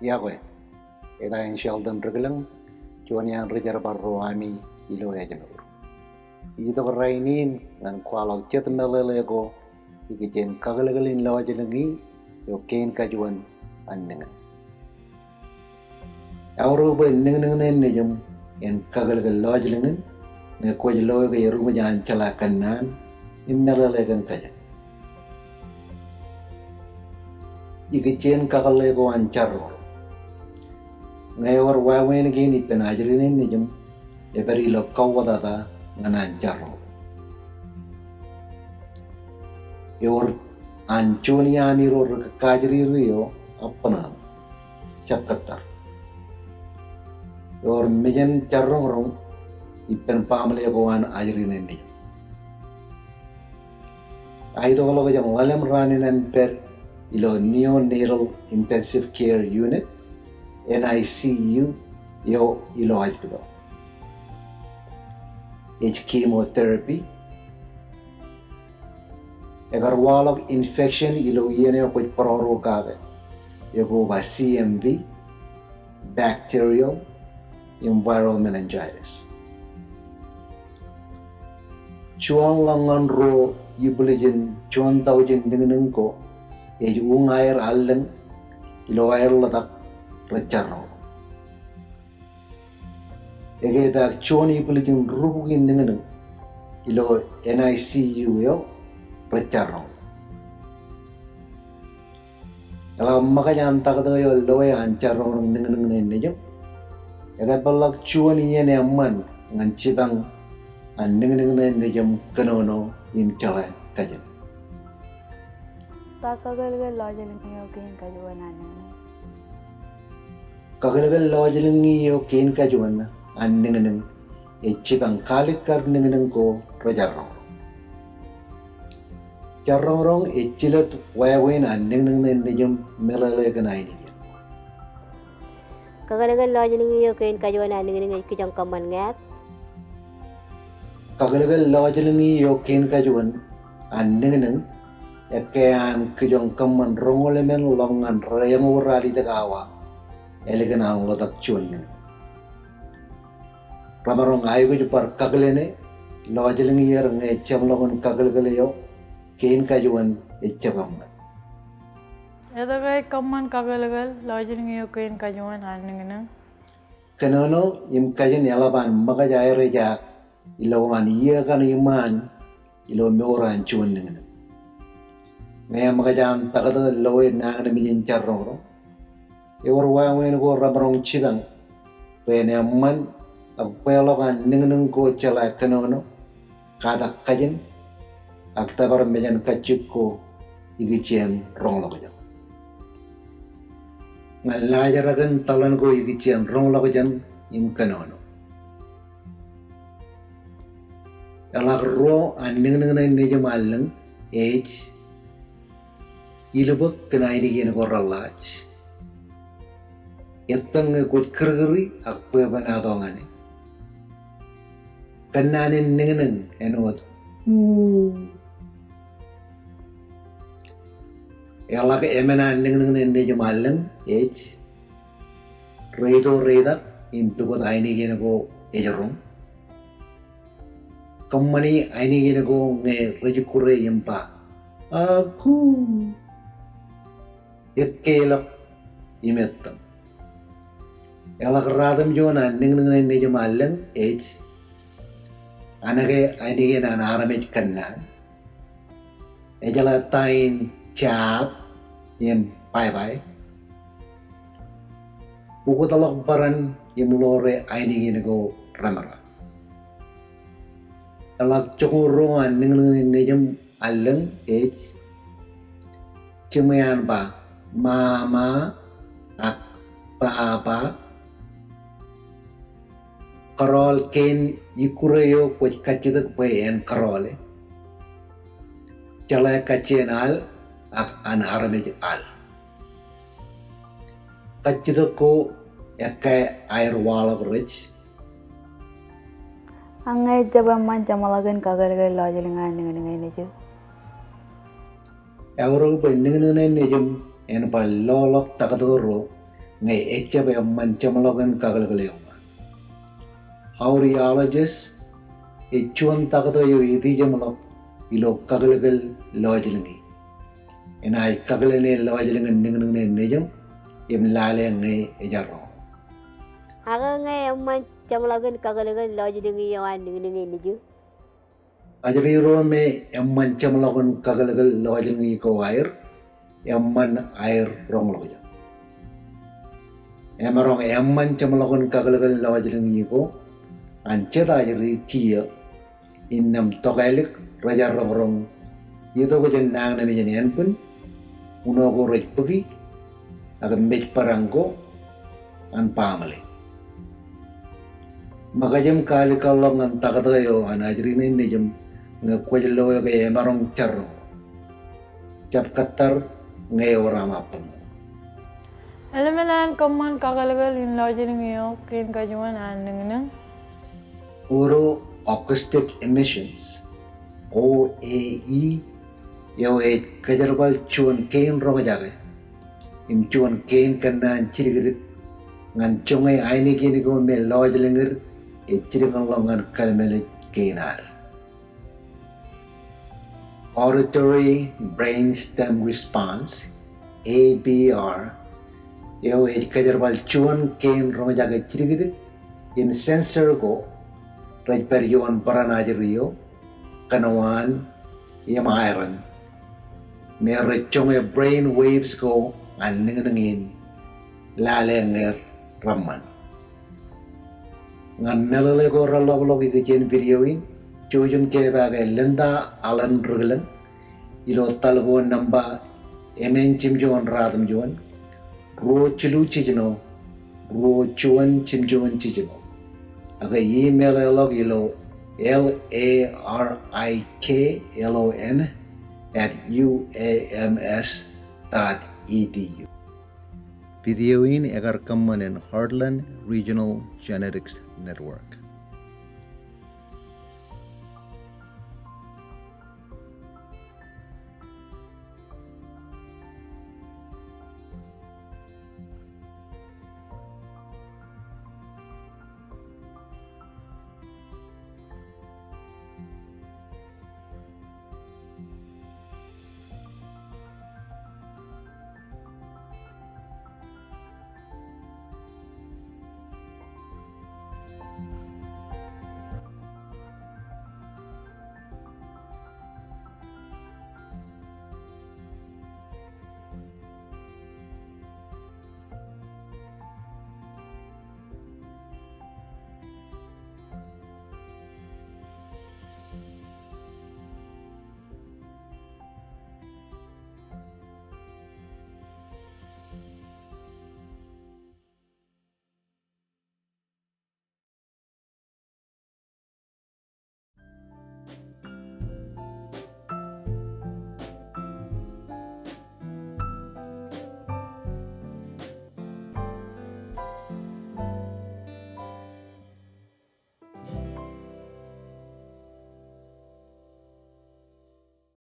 yawe eda inshaldan regelang cuan yang rejjab roami ilo ya jenur itu kerainin ngan kwalo cet melelego kjen kagalegalin lawa jenengi Eo Kein Kajuo An Nin auro ba nin nin nejum en kagalegal lawa jenengen ne ko lawa ga yeru majan cala kanan immelelegan kaja kjen kagalego an Jarron ngayor wawen gini pen ajiri nejum eberi lo kawada nganan Jarron yor anchoni amiro kajiri rio apana chapkatar yor mejen Jarron ipen pamle goan ajiri nendi aido lo jang lalem ranin per ilo neonatal intensive care unit NICU yo ilo hospital chemotherapy agar walog infection ilo yene ko proro kabe yego ba CMV bacterial viral meningitis chuang langan ro yibulejin chuan taujin dengan ko ung air allen ilo air latak rejjab ege bak chuan yibulejin rubugin dengan ilo NICU yo rejjab kalau makanya antak itu yo loe ancar orang dengan ini jam ege balak chuan ini emman ngancibang an dengan ini jam kenono im Jela kjen Kako lko jiln Eo Kein Kajuo An Nin Kako lko jiln Eo Kein Kajuo An Nin echibang kalikar nin ko rejjab Jarron echilat wawen an nin jam melelegan aini Kako lko jiln Eo Kein Kajuo An Nin kijang kaman ngat Kako lko jiln Eo Kein Kajuo An Nin ekean kijang kaman rongolemen longan rayang urali tagawa elegan ang lotak chuan ramarong ayo ko par kaglene lojling yer nge chamlogon kaglgale yo Kein Kajuo echabam Ito kay kaman kako lko jiln Eo Kein Kajuo An Nin kenono im kjen elaban magajay rejjab ilawan iya kan emman ilo meoran chuan nin ngaya magajan takada loe nang na mijin Jarron ewar wawen go ramarong chibang pen emman agpelogan nin ko chala kenono kada kjen aktabar mejan kachiko igchen rong logo ngalajaragan talan ko igchen rong logo im kenono alagro an nin nejum allen age ilubuk kena ini gini koralaj yatang kuch kergeri akpe banadongane kenanin ning enot elak eman ning nejum allen age redo reda impukot ini gini ko ejaron Kemani ini gini ko nge rejkure yempa aku elap imetam elak radam jona ning nejum allen age anake ini gini aramej kanan Jela tain cap yem bye buku talak baran yem lore ini gini ko ramara elak cokurongan ning nejum allen age cumayan ba mama ak apa karol ken yikureyo ko kachida ko en karole Jela kjen al ak an haramej al kachida ko ekai air wala rich Angai jaba man jamalagan kako lko jiln An Nin Neju auro ba nin nejum en ba lolok takadoro ngai rejkab emman chamalogan kako lko. Hauriologist chuan takado yo idi jamalok ilo kako lko enai kako lko ning nejum yem lale ngai Jarron. Aga ngai emman chamlagan kako lko yo an nin Neju. Ajiri me emman chamalogan kako lko ko air emman air rong loja. Emarong emman chamalogan kako lko ancet ajiri kia innam tokailik rajar rong itu ko jen nang nami jen enpun uno ko rejpagi aga mej parangko an pamale magajem kali kalong an takadayo an ajiri ne jem ngakwajlo yo ke emarong charro cap katar ngai orang apa Elemelan mman kako lko in lojring Eo Kein Kajuo An Nin auro acoustic emissions OAE yo kajarbal chuan kjen rong jaga im chuan kjen kanan chirigirit ngan chongai aini kini ko me lojlinger chirigang longan kalmele kjenar. Auditory brainstem response ABR yo kajarbal chuan kjen rong jaga chirigirit im sensor ko rejperjuan paranajiriyo kenonoan emaron merechonge brain waves ko an nin lalenger ramman ngan melale ko ralog kjen video in chujum ke bagai lenda alan ruglan ilo talbo namba emen chimjon radam jon ro chilu chijno ro chuan chimjon chijno aga email log ilo LARIKLON@uams.edu. Video in agar kamman in Heartland Regional Genetics Network.